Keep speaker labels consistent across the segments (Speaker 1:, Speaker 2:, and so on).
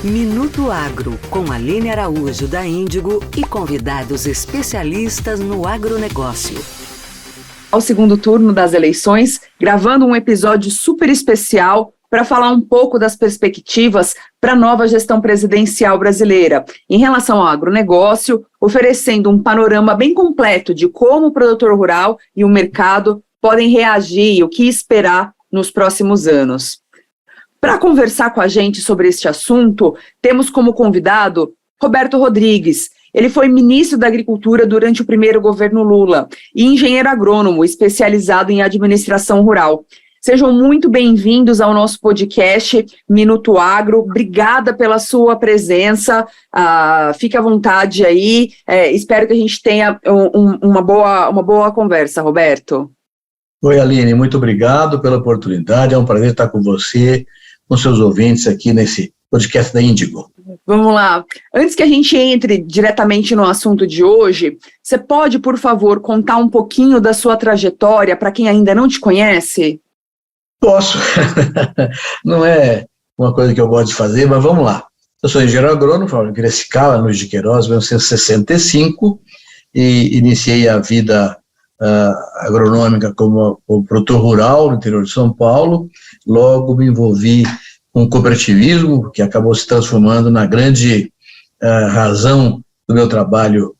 Speaker 1: Minuto Agro, com Aline Araújo da Índigo e convidados especialistas no agronegócio.
Speaker 2: Ao segundo turno das eleições, gravando um episódio super especial para falar um pouco das perspectivas para a nova gestão presidencial brasileira em relação ao agronegócio, oferecendo um panorama bem completo de como o produtor rural e o mercado podem reagir e o que esperar nos próximos anos. Para conversar com a gente sobre este assunto, temos como convidado Roberto Rodrigues. Ele foi ministro da Agricultura durante o primeiro governo Lula e engenheiro agrônomo especializado em administração rural. Sejam muito bem-vindos ao nosso podcast Minuto Agro. Obrigada pela sua presença. Fique à vontade aí. Espero que a gente tenha uma boa conversa, Roberto.
Speaker 3: Oi, Aline, muito obrigado pela oportunidade. É um prazer estar com você, com seus ouvintes aqui nesse podcast da Índigo.
Speaker 2: Vamos lá. Antes que a gente entre diretamente no assunto de hoje, você pode, por favor, contar um pouquinho da sua trajetória para quem ainda não te conhece?
Speaker 3: Posso. Não é uma coisa que eu gosto de fazer, mas vamos lá. Eu sou engenheiro agrônomo, falo em Piracicaba, no de Queiroz, em 1965, e iniciei a vida agronômica como produtor rural no interior de São Paulo. Logo me envolvi com o cooperativismo, que acabou se transformando na grande razão do meu trabalho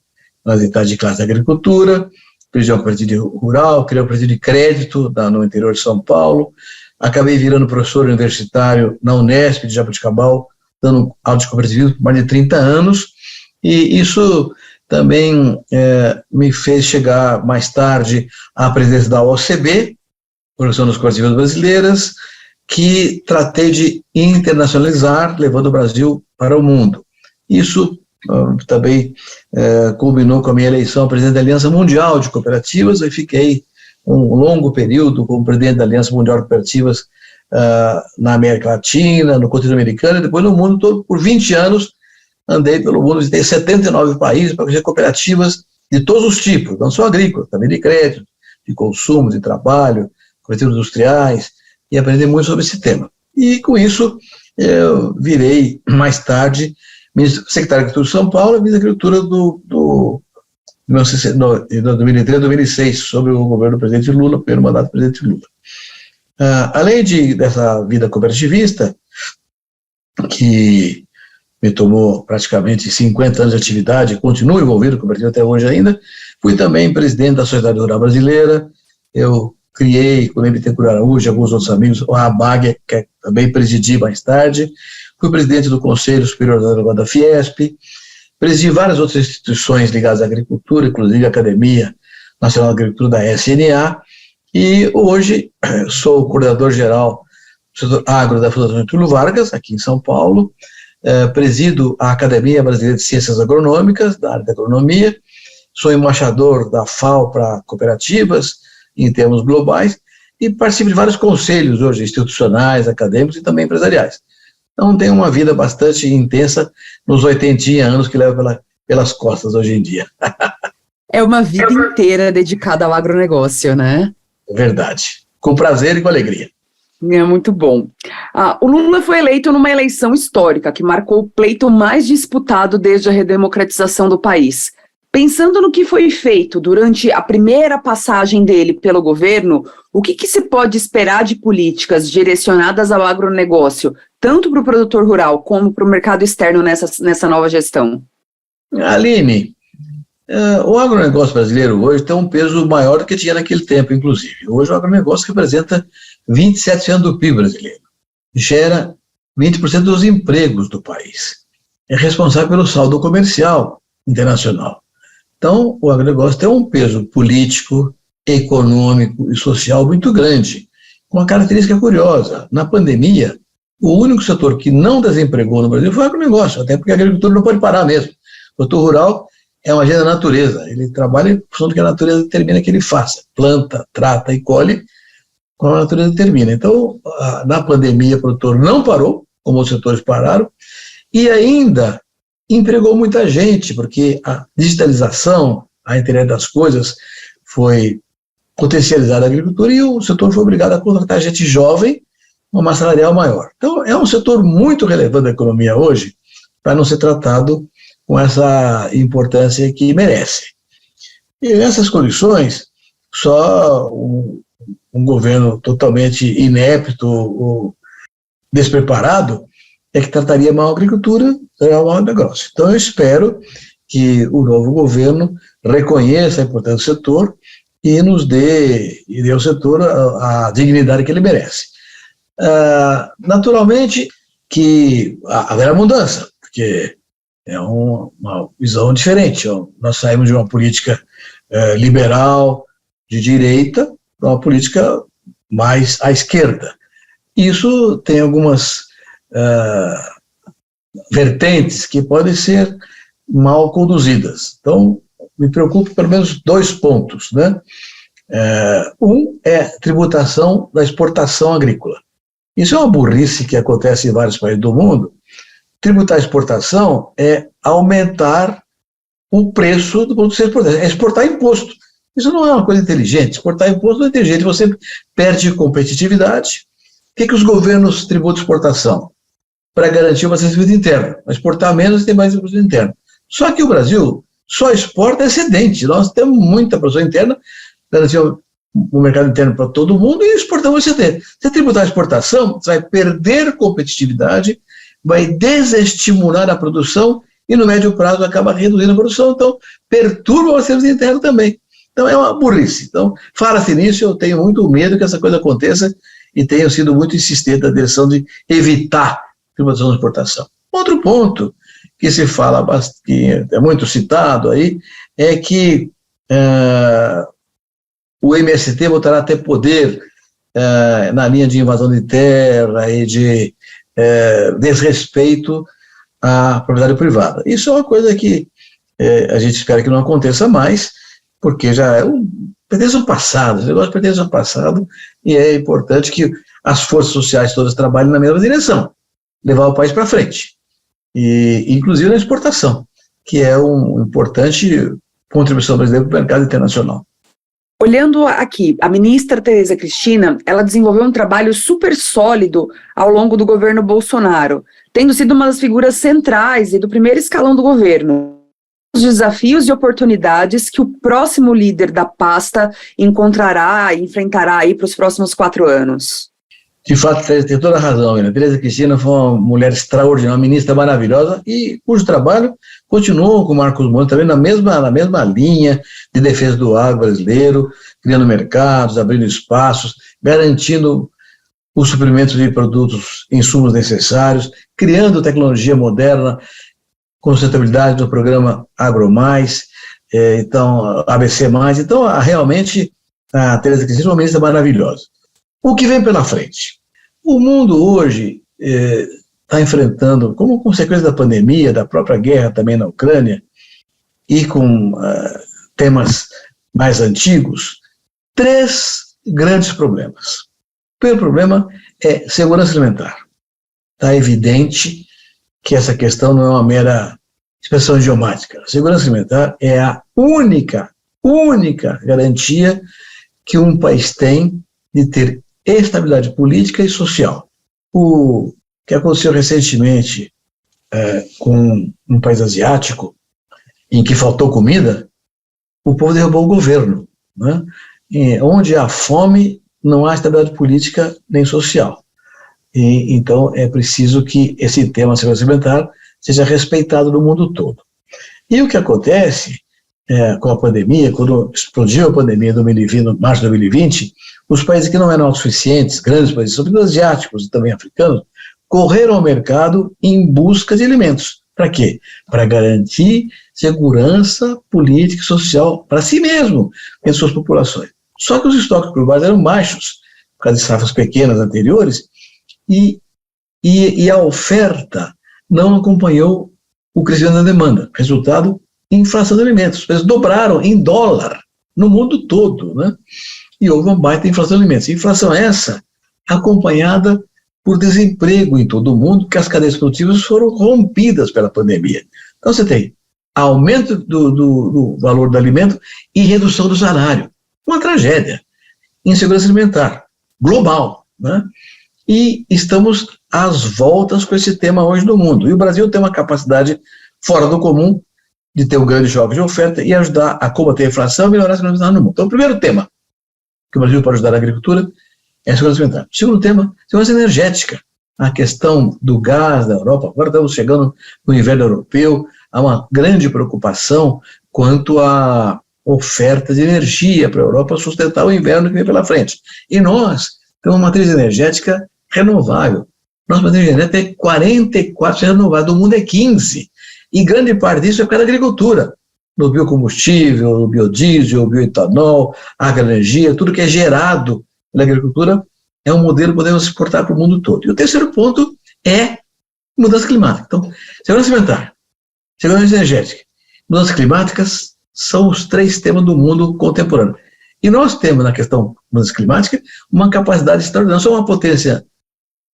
Speaker 3: nas entidades de classe da agricultura. Presidi uma cooperativa rural, criei uma cooperativa de crédito no interior de São Paulo. Acabei virando professor universitário na Unesp de Jaboticabal, dando aula de cooperativismo por mais de 30 anos. E isso também me fez chegar mais tarde à presidência da OCB, Organização das Cooperativas Brasileiras, que tratei de internacionalizar, levando o Brasil para o mundo. Isso também culminou com a minha eleição a presidente da Aliança Mundial de Cooperativas. Eu fiquei um longo período como presidente da Aliança Mundial de Cooperativas na América Latina, no continente americano e depois no mundo todo. Por 20 anos andei pelo mundo, visitei 79 países para fazer cooperativas de todos os tipos, não só agrícolas, também de crédito, de consumo, de trabalho, cooperativas industriais, e aprendi muito sobre esse tema. E com isso eu virei mais tarde secretário de Agricultura de São Paulo e ministro da Agricultura de 2003 a 2006, sobre o governo do presidente Lula, primeiro mandato do presidente Lula. Além dessa vida cooperativista, que me tomou praticamente 50 anos de atividade, continuo envolvido com o cooperativa até hoje ainda, fui também presidente da Sociedade Rural Brasileira. Eu criei, com o MT Araújo e alguns outros amigos, a ABAG, que também presidi mais tarde. Fui presidente do Conselho Superior da Fiesp, presidi várias outras instituições ligadas à agricultura, inclusive a Academia Nacional de Agricultura da SNA, e hoje sou o coordenador-geral do setor agro da Fundação Getúlio Vargas, aqui em São Paulo. Presido a Academia Brasileira de Ciências Agronômicas, da área da agronomia, sou embaixador da FAO para cooperativas, em termos globais, e participo de vários conselhos hoje, institucionais, acadêmicos e também empresariais. Então, tenho uma vida bastante intensa nos 80 anos que levo pelas costas hoje em dia.
Speaker 2: É uma vida inteira dedicada ao agronegócio, né?
Speaker 3: É verdade. Com prazer e com alegria.
Speaker 2: É muito bom. O Lula foi eleito numa eleição histórica que marcou o pleito mais disputado desde a redemocratização do país. Pensando no que foi feito durante a primeira passagem dele pelo governo, o que se pode esperar de políticas direcionadas ao agronegócio, tanto para o produtor rural como para o mercado externo nessa nova gestão?
Speaker 3: Aline, o agronegócio brasileiro hoje tem um peso maior do que tinha naquele tempo, inclusive. Hoje o agronegócio representa 27% do PIB brasileiro, gera 20% dos empregos do país, é responsável pelo saldo comercial internacional. Então, o agronegócio tem um peso político, econômico e social muito grande, com uma característica curiosa. Na pandemia, o único setor que não desempregou no Brasil foi o agronegócio, até porque a agricultura não pode parar mesmo. O produtor rural é uma agenda da natureza, ele trabalha em função do que a natureza determina que ele faça, planta, trata e colhe, como a natureza determina. Então, na pandemia, o produtor não parou, como os setores pararam, e ainda empregou muita gente, porque a digitalização, a internet das coisas foi potencializada na agricultura e o setor foi obrigado a contratar gente jovem uma massa salarial maior. Então, é um setor muito relevante da economia hoje, para não ser tratado com essa importância que merece. E nessas condições, só um governo totalmente inepto ou despreparado é que trataria mal a agricultura, será mal o negócio. Então, eu espero que o novo governo reconheça a importância do setor e nos dê ao setor a dignidade que ele merece. Naturalmente que haverá mudança, porque é uma visão diferente. Nós saímos de uma política liberal, de direita, para uma política mais à esquerda. Isso tem algumas vertentes que podem ser mal conduzidas. Então, me preocupa pelo menos 2 pontos, né? Um é tributação da exportação agrícola. Isso é uma burrice que acontece em vários países do mundo. Tributar a exportação é aumentar o preço do produto que você exporta, é exportar imposto. Isso não é uma coisa inteligente. Exportar imposto não é inteligente, você perde competitividade. O que os governos tributam exportação? Para garantir o abastecimento interno. Exportar menos e ter mais abastecimento interno. Só que o Brasil só exporta excedente. Nós temos muita produção interna, garantir o mercado interno para todo mundo e exportamos excedente. Se tributar a exportação, você vai perder competitividade, vai desestimular a produção e no médio prazo acaba reduzindo a produção, então perturba o abastecimento interno também. Então é uma burrice. Então, fala-se nisso, eu tenho muito medo que essa coisa aconteça e tenho sido muito insistente na direção de evitar a tributação da exportação. Outro ponto que se fala, que é muito citado aí, é que o MST voltará a ter poder na linha de invasão de terra e de desrespeito à propriedade privada. Isso é uma coisa que a gente espera que não aconteça mais, porque já pertence ao passado, esse negócio pertence ao passado, e é importante que as forças sociais todas trabalhem na mesma direção, levar o país para frente, e inclusive na exportação, que é uma importante contribuição brasileira para o mercado internacional.
Speaker 2: Olhando aqui, a ministra Tereza Cristina, ela desenvolveu um trabalho super sólido ao longo do governo Bolsonaro, tendo sido uma das figuras centrais e do primeiro escalão do governo. Os desafios e oportunidades que o próximo líder da pasta encontrará e enfrentará aí para os próximos 4 anos.
Speaker 3: De fato, tem toda a razão, Ana. Tereza Cristina foi uma mulher extraordinária, uma ministra maravilhosa, e cujo trabalho continuou com o Marcos Monte também na mesma linha de defesa do agro brasileiro, criando mercados, abrindo espaços, garantindo o suprimento de produtos, insumos necessários, criando tecnologia moderna, com sustentabilidade no programa AgroMais, então, ABC+. Então, realmente, a Tereza Cristina é uma ministra maravilhosa. O que vem pela frente? O mundo hoje está enfrentando, como consequência da pandemia, da própria guerra também na Ucrânia, e com temas mais antigos, 3 grandes problemas. O primeiro problema é segurança alimentar. Está evidente que essa questão não é uma mera expressão idiomática. A segurança alimentar é a única garantia que um país tem de ter estabilidade política e social. O que aconteceu recentemente com um país asiático, em que faltou comida, o povo derrubou o governo, né? Onde há fome, não há estabilidade política nem social. Então, é preciso que esse tema segurança alimentar seja respeitado no mundo todo. E o que acontece com a pandemia, quando explodiu a pandemia em 2020, no março de 2020, os países que não eram autossuficientes, grandes países, sobretudo asiáticos e também africanos, correram ao mercado em busca de alimentos. Para quê? Para garantir segurança política e social para si mesmo, em suas populações. Só que os estoques globais eram baixos, por causa de safras pequenas anteriores, e a oferta não acompanhou o crescimento da demanda. Resultado, inflação de alimentos. Os preços dobraram em dólar no mundo todo, né? E houve uma baita inflação de alimentos. Inflação essa acompanhada por desemprego em todo o mundo, porque as cadeias produtivas foram rompidas pela pandemia. Então você tem aumento do valor do alimento e redução do salário. Uma tragédia. Insegurança alimentar global, né? e estamos às voltas com esse tema hoje no mundo. E o Brasil tem uma capacidade fora do comum de ter um grande choque de oferta e ajudar a combater a inflação e melhorar a segurança alimentar no mundo. Então, o primeiro tema que o Brasil pode ajudar na agricultura é a segurança alimentar. O segundo tema, segurança energética. A questão do gás da Europa, agora estamos chegando no inverno europeu, há uma grande preocupação quanto à oferta de energia para a Europa sustentar o inverno que vem pela frente. E nós temos uma matriz energética renovável. Nossa matriz energética é 44% renovável, do mundo é 15%. E grande parte disso é por causa da agricultura. No biocombustível, no biodiesel, bioetanol, agroenergia, tudo que é gerado pela agricultura é um modelo que podemos exportar para o mundo todo. E o terceiro ponto é mudança climática. Então, segurança alimentar, segurança energética, mudanças climáticas são os 3 temas do mundo contemporâneo. E nós temos, na questão da mudança climática, uma capacidade extraordinária. Não somos uma potência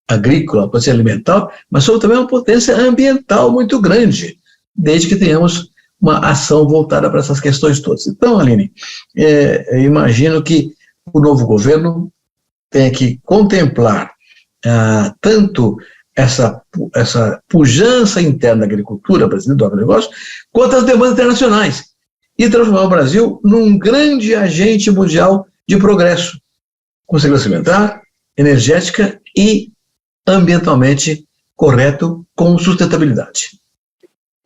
Speaker 3: agrícola, uma potência alimentar, mas somos também uma potência ambiental muito grande, desde que tenhamos uma ação voltada para essas questões todas. Então, Aline, eu imagino que o novo governo tem que contemplar tanto essa pujança interna da agricultura brasileira, do agronegócio, quanto as demandas internacionais, e transformar o Brasil num grande agente mundial de progresso, com segurança alimentar, energética e ambientalmente correto, com sustentabilidade.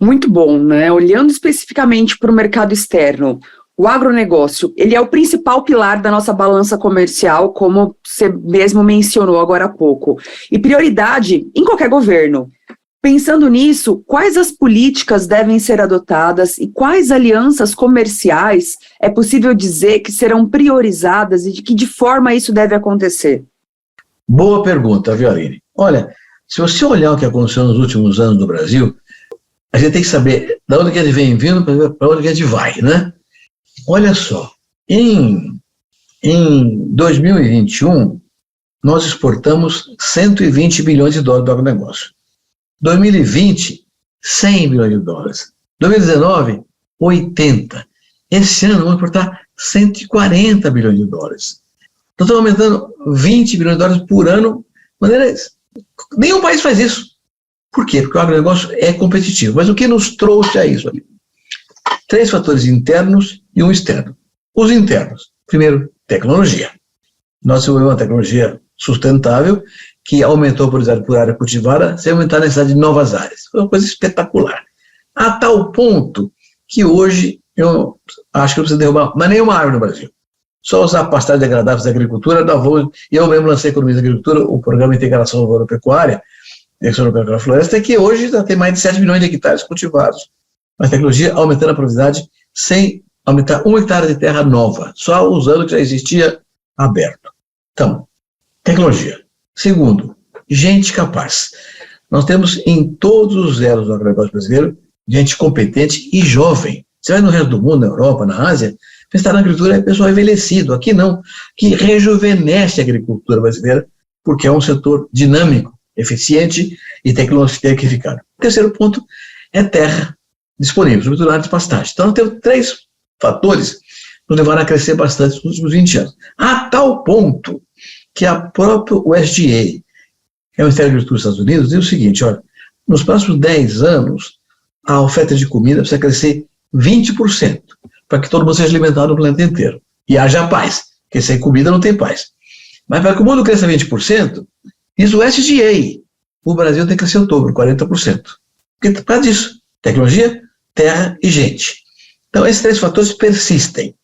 Speaker 2: Muito bom, né? Olhando especificamente para o mercado externo, o agronegócio, ele é o principal pilar da nossa balança comercial, como você mesmo mencionou agora há pouco, e prioridade em qualquer governo. Pensando nisso, quais as políticas devem ser adotadas e quais alianças comerciais é possível dizer que serão priorizadas e de que forma isso deve acontecer?
Speaker 3: Boa pergunta, viu, Aline? Olha, se você olhar o que aconteceu nos últimos anos no Brasil, a gente tem que saber de onde que a gente vem vindo para onde que a gente vai, né? Olha só, em 2021, nós exportamos 120 bilhões de dólares do agronegócio. 2020, 100 bilhões de dólares. 2019, 80. Esse ano vamos exportar 140 bilhões de dólares. Então estamos aumentando 20 bilhões de dólares por ano. Nenhum país faz isso. Por quê? Porque o agronegócio é competitivo. Mas o que nos trouxe a isso? 3 fatores internos e um externo. Os internos. Primeiro, tecnologia. Nós desenvolvemos uma tecnologia sustentável que aumentou a produtividade por área cultivada sem aumentar a necessidade de novas áreas. Foi uma coisa espetacular. A tal ponto que hoje eu acho que não precisa derrubar mais nenhuma árvore no Brasil. Só usar pastagens degradáveis da agricultura, eu mesmo lancei a Economia da Agricultura, o Programa de Integração Agropecuária, da floresta, que hoje já tem mais de 7 milhões de hectares cultivados. Mas a tecnologia aumentando a produtividade sem aumentar 1 hectare de terra nova, só usando o que já existia aberto. Então, tecnologia. Segundo, gente capaz. Nós temos em todos os elos do agronegócio brasileiro gente competente e jovem. Você vai no resto do mundo, na Europa, na Ásia, pensar na agricultura é pessoal envelhecido. Aqui não, que rejuvenesce a agricultura brasileira, porque é um setor dinâmico, eficiente e tecnificado. O terceiro ponto é terra disponível, sobretudo na área de pastagem. Então, nós temos 3 fatores que nos levaram a crescer bastante nos últimos 20 anos. A tal ponto que a própria USDA, que é o Ministério da Agricultura dos Estados Unidos, diz o seguinte, olha, nos próximos 10 anos, a oferta de comida precisa crescer 20%, para que todo mundo seja alimentado no planeta inteiro. E haja paz, porque sem comida não tem paz. Mas para que o mundo cresça 20%, diz o USDA, o Brasil tem que crescer o dobro, 40%. Porque por causa disso, tecnologia, terra e gente. Então, esses 3 fatores persistem.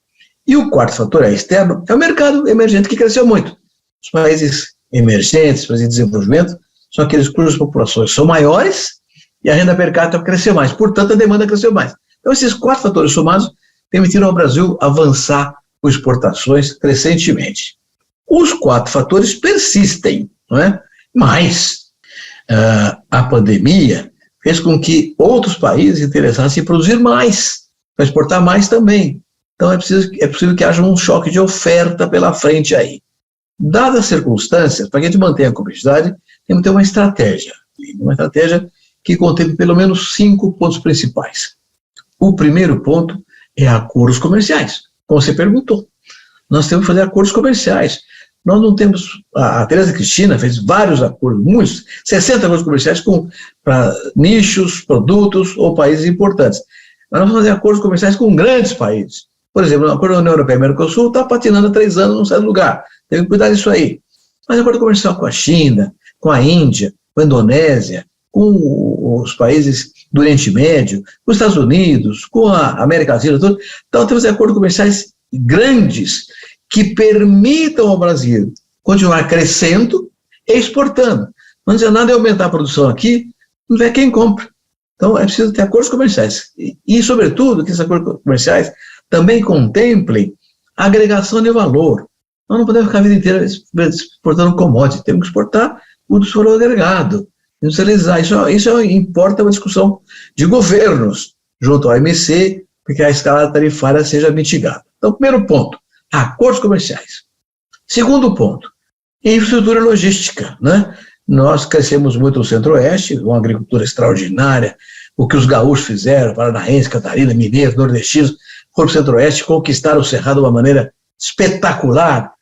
Speaker 3: E o quarto fator é externo, é o mercado emergente que cresceu muito. Os países emergentes, países em desenvolvimento, são aqueles cujas populações são maiores e a renda per capita cresceu mais, portanto a demanda cresceu mais. Então esses 4 fatores somados permitiram ao Brasil avançar com exportações crescentemente. Os 4 fatores persistem, não é? Mas a pandemia fez com que outros países interessassem em produzir mais, para exportar mais também. Então é possível que haja um choque de oferta pela frente aí. Dadas as circunstâncias, para que a gente mantenha a competitividade, temos que ter uma estratégia que contemple pelo menos 5 pontos principais. O primeiro ponto é acordos comerciais, como você perguntou. Nós temos que fazer acordos comerciais. Nós não temos, a Tereza Cristina fez vários acordos, muitos, 60 acordos comerciais para nichos, produtos ou países importantes. Mas nós vamos fazer acordos comerciais com grandes países. Por exemplo, o acordo da União Europeia e Mercosul está patinando há 3 anos, não sai do lugar. Tem que cuidar disso aí. Mas acordo comercial com a China, com a Índia, com a Indonésia, com os países do Oriente Médio, com os Estados Unidos, com a América Latina, tudo. Então temos acordos comerciais grandes que permitam ao Brasil continuar crescendo e exportando. Não adianta nada aumentar a produção aqui, não tiver quem compre. Então é preciso ter acordos comerciais. E sobretudo, que esses acordos comerciais também contemplem a agregação de valor. Nós não podemos ficar a vida inteira exportando commodity, temos que exportar o do valor agregado, industrializar. Isso importa uma discussão de governos junto ao OMC, porque a escala tarifária seja mitigada. Então, primeiro ponto, acordos comerciais. Segundo ponto, infraestrutura logística, né? Nós crescemos muito no Centro-Oeste, uma agricultura extraordinária, o que os gaúchos fizeram, paranaenses, Catarina, mineiros, nordestinos, foram para o Centro-Oeste, conquistaram o Cerrado de uma maneira espetacular,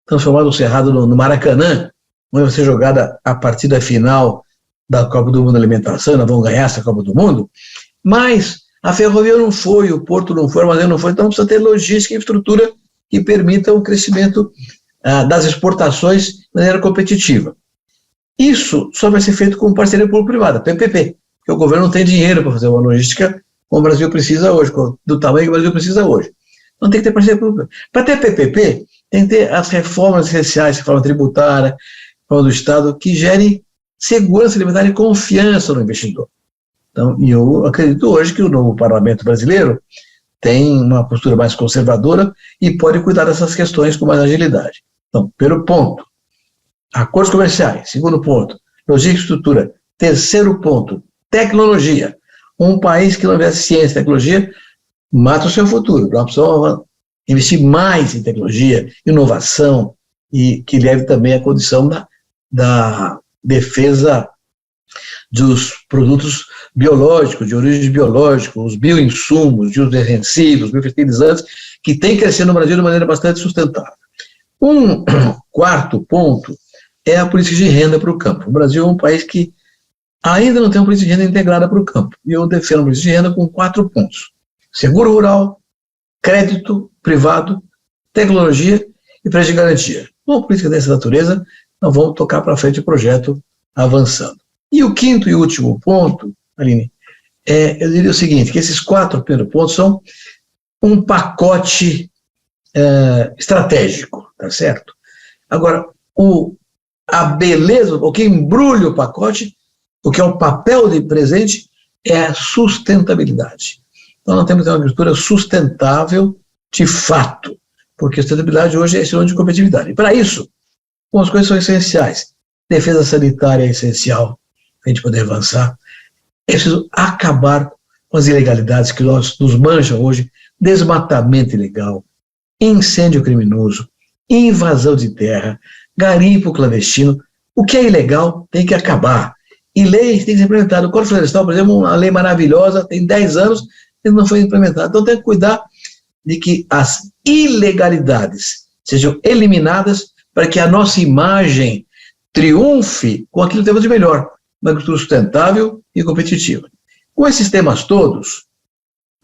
Speaker 3: transformando o Cerrado no Maracanã, onde vai ser jogada a partida final da Copa do Mundo da Alimentação, nós vamos ganhar essa Copa do Mundo, mas a ferrovia não foi, o porto não foi, o armazém não foi, então precisa ter logística e infraestrutura que permita o crescimento das exportações de maneira competitiva. Isso só vai ser feito com parceria público-privada, PPP, porque o governo não tem dinheiro para fazer uma logística como o Brasil precisa hoje, do tamanho que o Brasil precisa hoje. Então tem que ter parceria pública. Para ter PPP, tem que ter as reformas essenciais, reforma tributária, reforma do Estado, que gerem segurança alimentar e confiança no investidor. Então, e eu acredito hoje que o novo parlamento brasileiro tem uma postura mais conservadora e pode cuidar dessas questões com mais agilidade. Então, primeiro ponto, acordos comerciais. Segundo ponto, logística e estrutura. Terceiro ponto, tecnologia. Um país que não investe em ciência e tecnologia mata o seu futuro. Nós precisamos investir mais em tecnologia, inovação, e que leve também à condição da defesa dos produtos biológicos, de origem biológica, os bioinsumos, de uso defensivos, biofertilizantes, que tem que crescer no Brasil de maneira bastante sustentável. Um quarto ponto é a política de renda para o campo. O Brasil é um país que ainda não tem uma política de renda integrada para o campo. E eu defendo uma política de renda com 4 pontos. Seguro rural, crédito privado, tecnologia e preço de garantia. Uma política dessa natureza, nós vamos tocar para frente o projeto avançando. E o quinto e último ponto, Aline, eu diria o seguinte, que esses 4 primeiros pontos são um pacote estratégico, tá certo? Agora, a beleza, o que embrulha o pacote, o que é o papel de presente, é a sustentabilidade. Então, nós temos que ter uma agricultura sustentável de fato, porque a sustentabilidade hoje é sinônimo de competitividade. E para isso, algumas coisas são essenciais. Defesa sanitária é essencial, para a gente poder avançar. É preciso acabar com as ilegalidades que nos mancham hoje, desmatamento ilegal, incêndio criminoso, invasão de terra, garimpo clandestino. O que é ilegal tem que acabar. E leis têm que ser implementadas. O Código Florestal, por exemplo, uma lei maravilhosa, tem 10 anos, e não foi implementada. Então tem que cuidar de que as ilegalidades sejam eliminadas para que a nossa imagem triunfe com aquilo que temos de melhor, uma agricultura sustentável e competitiva. Com esses temas todos,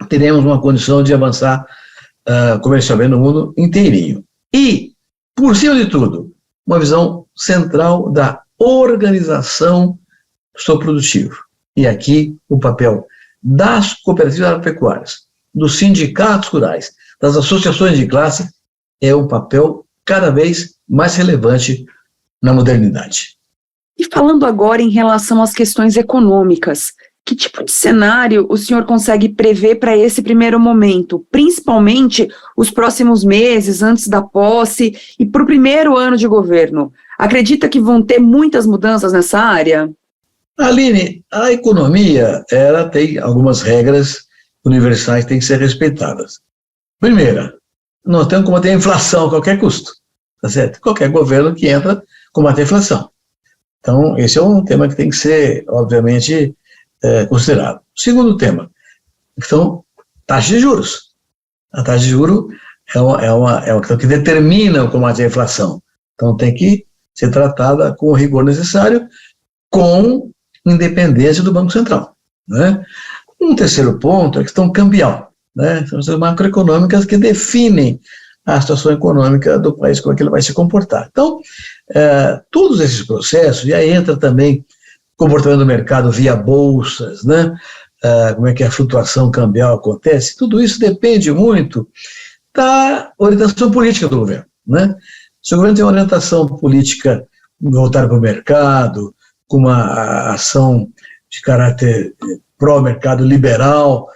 Speaker 3: teremos uma condição de avançar comercialmente no mundo inteirinho. E, por cima de tudo, uma visão central da organização do setor produtivo. E aqui o papel das cooperativas agropecuárias, dos sindicatos rurais, das associações de classe, é um papel cada vez mais relevante na modernidade.
Speaker 2: E falando agora em relação às questões econômicas, que tipo de cenário o senhor consegue prever para esse primeiro momento, principalmente os próximos meses, antes da posse e para o primeiro ano de governo? Acredita que vão ter muitas mudanças nessa área?
Speaker 3: Aline, a economia, ela tem algumas regras universais que têm que ser respeitadas. Primeira, nós temos que combater a inflação a qualquer custo, tá certo? Qualquer governo que entra combate a inflação. Então, esse é um tema que tem que ser, obviamente, considerado. Segundo tema, são taxas de juros. A taxa de juros é uma questão que determina o combate à inflação. Então tem que ser tratada com o rigor necessário, com independência do Banco Central, né? Um terceiro ponto é a questão cambial, né? São as macroeconômicas que definem a situação econômica do país, como é que ele vai se comportar. Então, todos esses processos, e aí entra também o comportamento do mercado via bolsas, né? Como é que a flutuação cambial acontece, tudo isso depende muito da orientação política do governo, né? Se o governo tem uma orientação política voltada para o mercado, com uma ação de caráter pró-mercado liberal,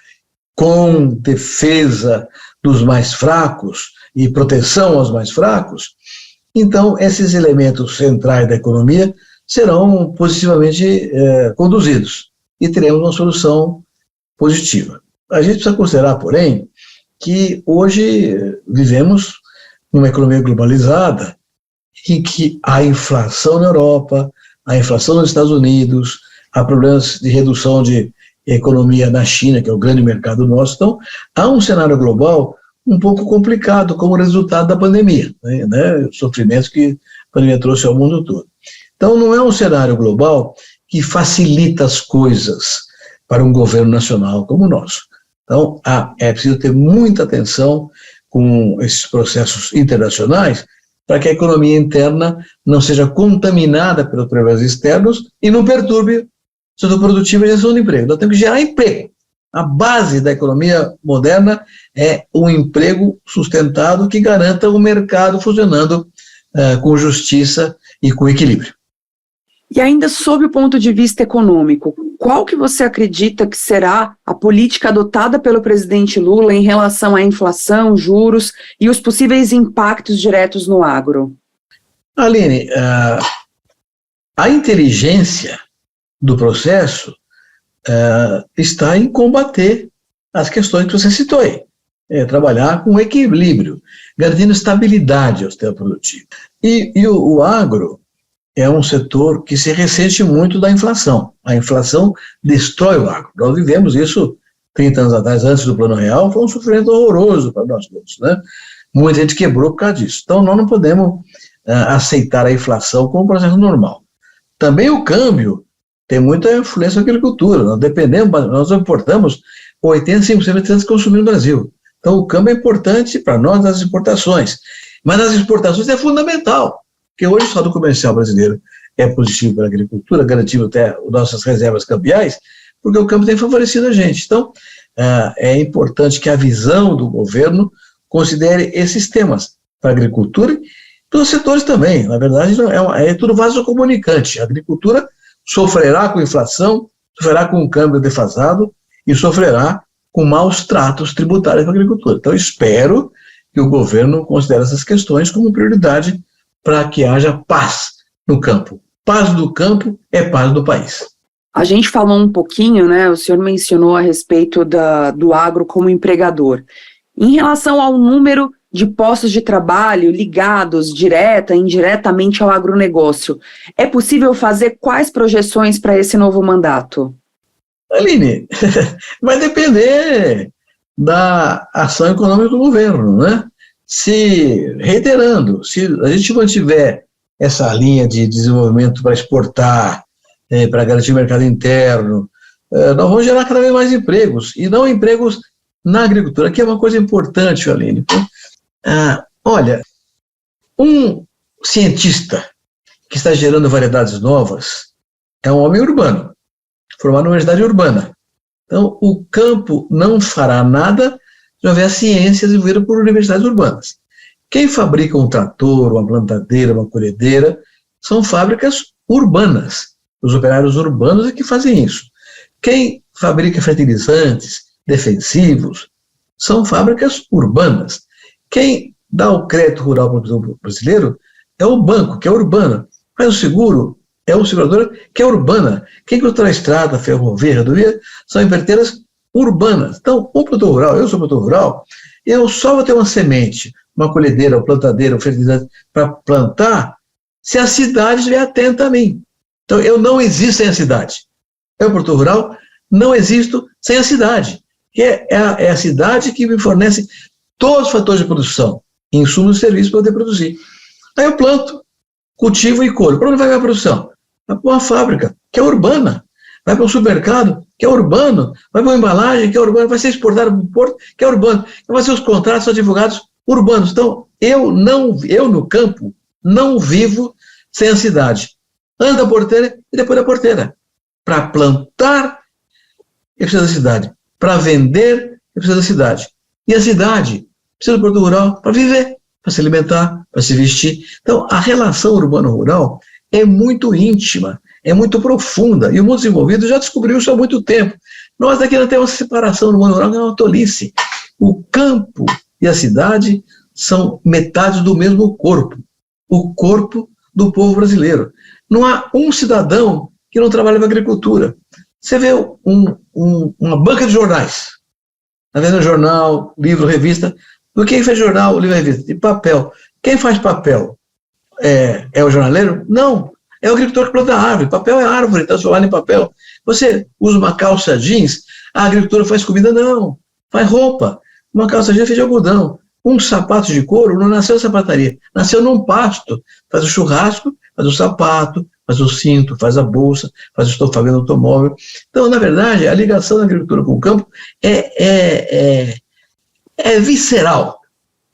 Speaker 3: com defesa dos mais fracos e proteção aos mais fracos, então esses elementos centrais da economia serão positivamente conduzidos e teremos uma solução positiva. A gente precisa considerar, porém, que hoje vivemos numa economia globalizada em que há inflação na Europa, há inflação nos Estados Unidos, há problemas de redução de economia na China, que é o grande mercado nosso. Então, há um cenário global um pouco complicado como resultado da pandemia, né? Os sofrimentos que a pandemia trouxe ao mundo todo. Então, não é um cenário global que facilita as coisas para um governo nacional como o nosso. Então, é preciso ter muita atenção com esses processos internacionais para que a economia interna não seja contaminada pelos problemas externos e não perturbe o setor produtivo e a geração de emprego. Nós temos que gerar emprego. A base da economia moderna é um emprego sustentado que garanta o mercado funcionando com justiça e com equilíbrio.
Speaker 2: E ainda sob o ponto de vista econômico, qual que você acredita que será a política adotada pelo presidente Lula em relação à inflação, juros e os possíveis impactos diretos no agro?
Speaker 3: Aline, a inteligência do processo está em combater as questões que você citou aí. Trabalhar com equilíbrio, garantindo estabilidade ao sistema produtivo. E o agro é um setor que se ressente muito da inflação. A inflação destrói o agro. Nós vivemos isso 30 anos atrás, antes do Plano Real, foi um sofrimento horroroso para nós todos, né? Muita gente quebrou por causa disso. Então, nós não podemos aceitar a inflação como um processo normal. Também o câmbio tem muita influência na agricultura. Nós importamos 85% das que consumimos no Brasil. Então, o câmbio é importante para nós nas exportações. Mas nas exportações é fundamental, porque hoje o saldo comercial brasileiro é positivo para a agricultura, garantindo até nossas reservas cambiais, porque o câmbio tem favorecido a gente. Então, é importante que a visão do governo considere esses temas para a agricultura e para os setores também. Na verdade, é tudo vasocomunicante. A agricultura sofrerá com inflação, sofrerá com um câmbio defasado e sofrerá com maus tratos tributários para a agricultura. Então, espero que o governo considere essas questões como prioridade para que haja paz no campo. Paz do campo é paz do país.
Speaker 2: A gente falou um pouquinho, né? O senhor mencionou a respeito do agro como empregador. Em relação ao número de postos de trabalho ligados direta e indiretamente ao agronegócio, é possível fazer quais projeções para esse novo mandato?
Speaker 3: Aline, vai depender da ação econômica do governo, né? Reiterando, se a gente mantiver essa linha de desenvolvimento para exportar, para garantir o mercado interno, nós vamos gerar cada vez mais empregos, e não empregos na agricultura, que é uma coisa importante, Aline. Olha, um cientista que está gerando variedades novas é um homem urbano, formado na universidade urbana. Então, o campo não fará nada se houver ciência desenvolvida por universidades urbanas. Quem fabrica um trator, uma plantadeira, uma colhedeira, são fábricas urbanas. Os operários urbanos é que fazem isso. Quem fabrica fertilizantes, defensivos, são fábricas urbanas. Quem dá o crédito rural para o produtor brasileiro é o banco, que é urbano. Mas o seguro é uma seguradora que é urbana. Quem constrói a estrada, ferrovia, rodovia, são empreiteiras urbanas. Então, o produtor rural, eu sou produtor rural, eu só vou ter uma semente, uma colhedeira, uma plantadeira, um fertilizante para plantar, se a cidade estiver atenta a mim. Então, eu não existo sem a cidade. Eu, produtor rural, não existo sem a cidade, que é a cidade que me fornece todos os fatores de produção, insumos e serviços para poder produzir. Aí eu planto, cultivo e colho. Para onde vai a produção? Vai para uma fábrica, que é urbana. Vai para um supermercado, que é urbano. Vai para uma embalagem, que é urbano. Vai ser exportado para o porto, que é urbano. Então, vai ser os contratos são divulgados urbanos. Então, eu no campo não vivo sem a cidade. Antes da porteira e depois da porteira. Para plantar, eu preciso da cidade. Para vender, eu preciso da cidade. E a cidade precisa do produto rural para viver, para se alimentar, para se vestir. Então, a relação urbano-rural é muito íntima, é muito profunda, e o mundo desenvolvido já descobriu isso há muito tempo. Nós daqui não temos uma separação no mundo rural, que é uma tolice. O campo e a cidade são metades do mesmo corpo, o corpo do povo brasileiro. Não há um cidadão que não trabalha com agricultura. Você vê uma banca de jornais, tá vendo? Jornal, livro, revista. Do que faz jornal, livro, revista? De papel. Quem faz papel? É o jornaleiro? Não. É o agricultor que planta árvore. Papel é árvore, transformado em papel. Você usa uma calça jeans, a agricultura faz comida? Não. Faz roupa. Uma calça jeans é feita de algodão. Um sapato de couro não nasceu em sapataria. Nasceu num pasto. Faz o churrasco, faz o sapato, faz o cinto, faz a bolsa, faz o estofamento do automóvel. Então, na verdade, a ligação da agricultura com o campo é visceral.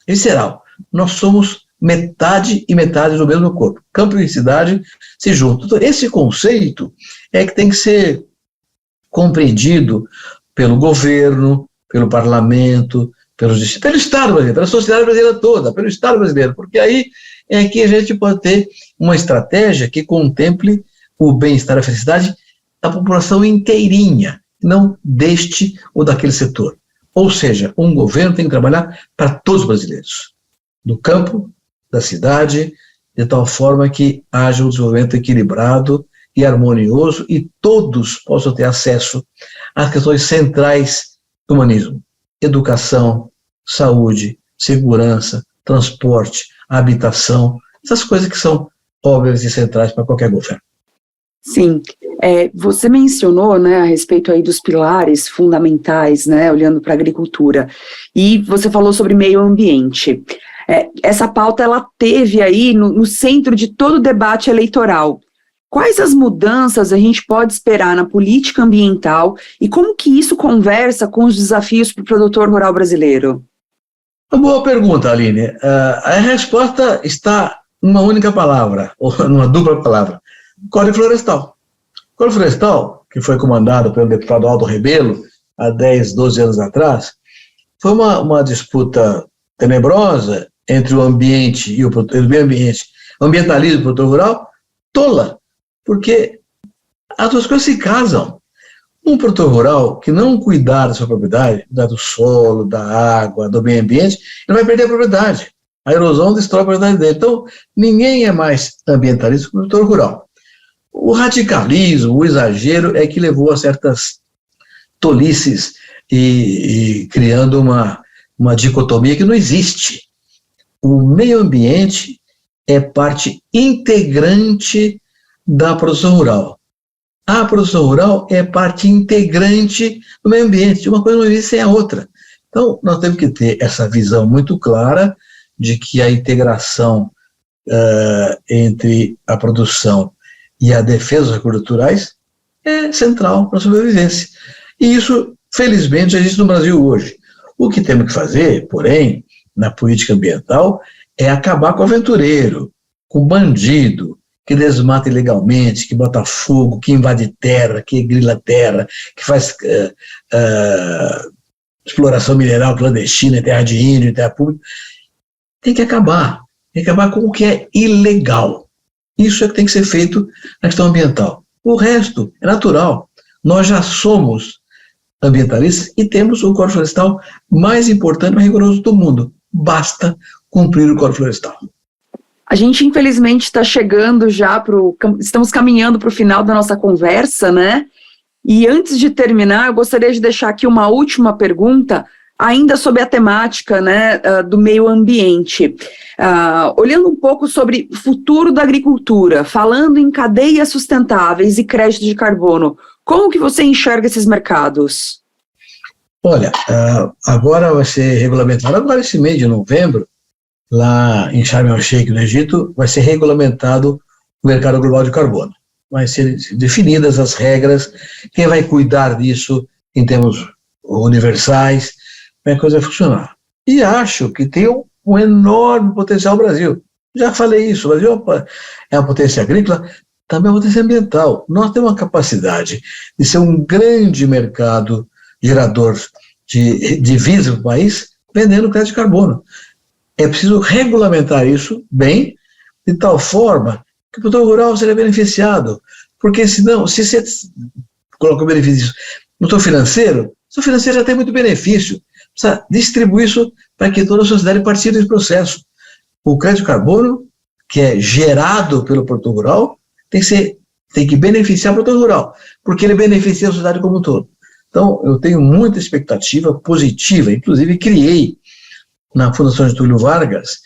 Speaker 3: Visceral. Nós somos metade e metade do mesmo corpo. Campo e cidade se juntam. Então, esse conceito é que tem que ser compreendido pelo governo, pelo parlamento, pelo Estado brasileiro, pela sociedade brasileira toda, pelo Estado brasileiro, porque aí é que a gente pode ter uma estratégia que contemple o bem-estar e a felicidade da população inteirinha, não deste ou daquele setor. Ou seja, um governo tem que trabalhar para todos os brasileiros, do campo, da cidade, de tal forma que haja um desenvolvimento equilibrado e harmonioso e todos possam ter acesso às questões centrais do humanismo: educação, saúde, segurança, transporte, habitação, essas coisas que são óbvias e centrais para qualquer governo.
Speaker 2: Sim, você mencionou, né, a respeito aí dos pilares fundamentais, né, olhando para a agricultura, e você falou sobre meio ambiente. Essa pauta, ela teve aí no centro de todo o debate eleitoral. Quais as mudanças a gente pode esperar na política ambiental e como que isso conversa com os desafios para o produtor rural brasileiro?
Speaker 3: Uma boa pergunta, Aline. A resposta está numa única palavra, ou numa dupla palavra: Código Florestal. O Código Florestal, que foi comandado pelo deputado Aldo Rebelo há 10, 12 anos atrás, foi uma disputa tenebrosa entre o ambiente e o meio ambiente, o ambientalismo e o produtor rural, tola, porque as duas coisas se casam. Um produtor rural que não cuidar da sua propriedade, cuidar do solo, da água, do meio ambiente, ele vai perder a propriedade. A erosão destrói a propriedade dele. Então, ninguém é mais ambientalista que o produtor rural. O radicalismo, o exagero é que levou a certas tolices e criando uma dicotomia que não existe. O meio ambiente é parte integrante da produção rural. A produção rural é parte integrante do meio ambiente. Uma coisa não existe sem a outra. Então, nós temos que ter essa visão muito clara de que a integração entre a produção e a defesa dos recursos naturais é central para a sobrevivência. E isso, felizmente, já existe no Brasil hoje. O que temos que fazer, porém, na política ambiental, é acabar com o aventureiro, com o bandido, que desmata ilegalmente, que bota fogo, que invade terra, que grila terra, que faz exploração mineral clandestina em terra de índio, em terra pública. Tem que acabar com o que é ilegal. Isso é que tem que ser feito na questão ambiental. O resto é natural. Nós já somos ambientalistas e temos o Código Florestal mais importante e mais rigoroso do mundo. Basta cumprir o Código Florestal.
Speaker 2: A gente, infelizmente, está chegando já estamos caminhando para o final da nossa conversa, né? E antes de terminar, eu gostaria de deixar aqui uma última pergunta, ainda sobre a temática, né, do meio ambiente. Olhando um pouco sobre o futuro da agricultura, falando em cadeias sustentáveis e crédito de carbono, como que você enxerga esses mercados?
Speaker 3: Olha, agora vai ser regulamentado, agora esse mês de novembro, lá em Sharm el-Sheikh, no Egito, vai ser regulamentado o mercado global de carbono. Vai ser definidas as regras, quem vai cuidar disso em termos universais, como é que a coisa vai funcionar. E acho que tem um enorme potencial no Brasil. Já falei isso, o Brasil é uma potência agrícola, também é uma potência ambiental. Nós temos uma capacidade de ser um grande mercado gerador de divisa para o país, vendendo crédito de carbono. É preciso regulamentar isso bem, de tal forma que o produtor rural seja beneficiado, porque senão, se você coloca o benefício no seu financeiro já tem muito benefício, precisa distribuir isso para que toda a sociedade participe desse processo. O crédito de carbono, que é gerado pelo produtor rural, tem que beneficiar o produtor rural, porque ele beneficia a sociedade como um todo. Então, eu tenho muita expectativa positiva, inclusive criei na Fundação Getúlio Vargas,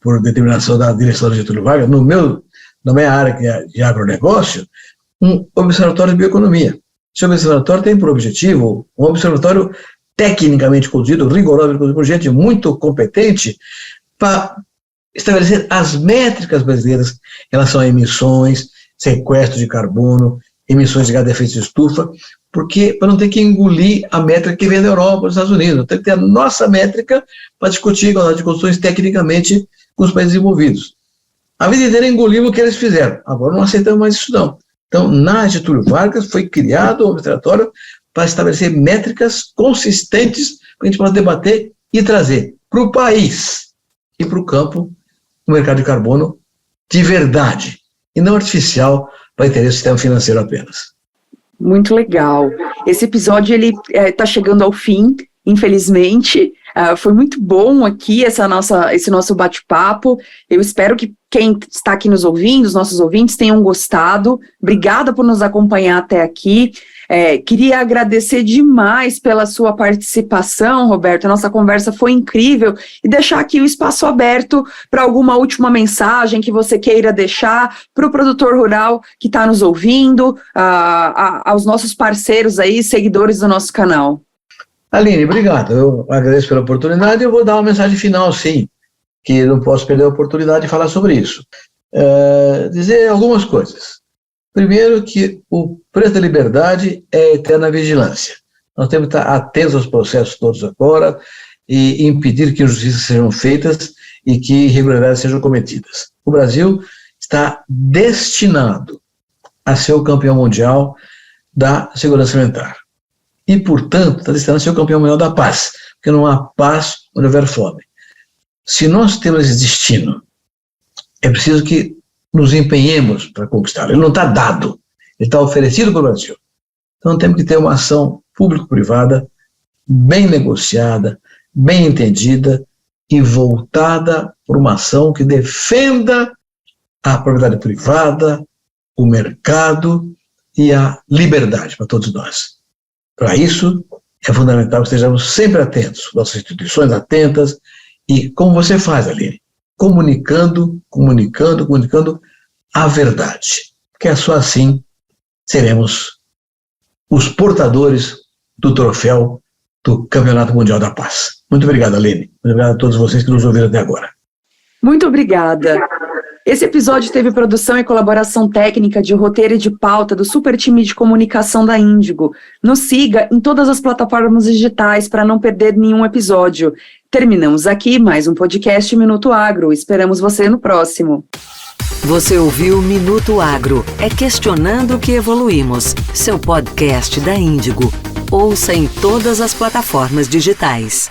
Speaker 3: por determinação da direção de Getúlio Vargas, na minha área que é de agronegócio, um observatório de bioeconomia. Esse observatório tem por objetivo um observatório tecnicamente conduzido, rigorosamente conduzido por gente muito competente, para estabelecer as métricas brasileiras em relação a emissões, sequestro de carbono, emissões de gás de efeito de estufa, porque para não ter que engolir a métrica que vem da Europa, dos Estados Unidos, tem que ter a nossa métrica para discutir igualdade de condições tecnicamente com os países desenvolvidos. A vida inteira engolimos o que eles fizeram, agora não aceitamos mais isso não. Então, na Getúlio Vargas foi criado um observatório para estabelecer métricas consistentes para a gente possa debater e trazer para o país e para o campo um mercado de carbono de verdade e não artificial para interesse do sistema financeiro apenas.
Speaker 2: Muito legal. Esse episódio ele está chegando ao fim, infelizmente. Foi muito bom aqui esse nosso bate-papo. Eu espero que quem está aqui nos ouvindo, os nossos ouvintes, tenham gostado. Obrigada por nos acompanhar até aqui. Queria agradecer demais pela sua participação, Roberto. A nossa conversa foi incrível e deixar aqui o espaço aberto para alguma última mensagem que você queira deixar para o produtor rural que está nos ouvindo, aos nossos parceiros aí, seguidores do nosso canal.
Speaker 3: Aline, obrigado. Eu agradeço pela oportunidade e eu vou dar uma mensagem final, sim, que não posso perder a oportunidade de falar sobre isso. Dizer algumas coisas. Primeiro, que o preço da liberdade é a eterna vigilância. Nós temos que estar atentos aos processos todos agora e impedir que injustiças sejam feitas e que irregularidades sejam cometidas. O Brasil está destinado a ser o campeão mundial da segurança alimentar. E, portanto, está destinado a ser o campeão mundial da paz, porque não há paz onde houver fome. Se nós temos esse destino, é preciso que nos empenhemos para conquistá-lo. Ele não está dado, ele está oferecido para o Brasil. Então temos que ter uma ação público-privada bem negociada, bem entendida e voltada para uma ação que defenda a propriedade privada, o mercado e a liberdade para todos nós. Para isso, é fundamental que estejamos sempre atentos, nossas instituições atentas, e como você faz, Aline, comunicando a verdade, porque só assim seremos os portadores do troféu do Campeonato Mundial da Paz. Muito obrigado, Aline. Muito obrigado a todos vocês que nos ouviram até agora.
Speaker 2: Muito obrigada. Esse episódio teve produção e colaboração técnica de roteiro e de pauta do super time de comunicação da Índigo. Nos siga em todas as plataformas digitais para não perder nenhum episódio. Terminamos aqui mais um podcast Minuto Agro. Esperamos você no próximo.
Speaker 1: Você ouviu Minuto Agro. É questionando que evoluímos. Seu podcast da Índigo. Ouça em todas as plataformas digitais.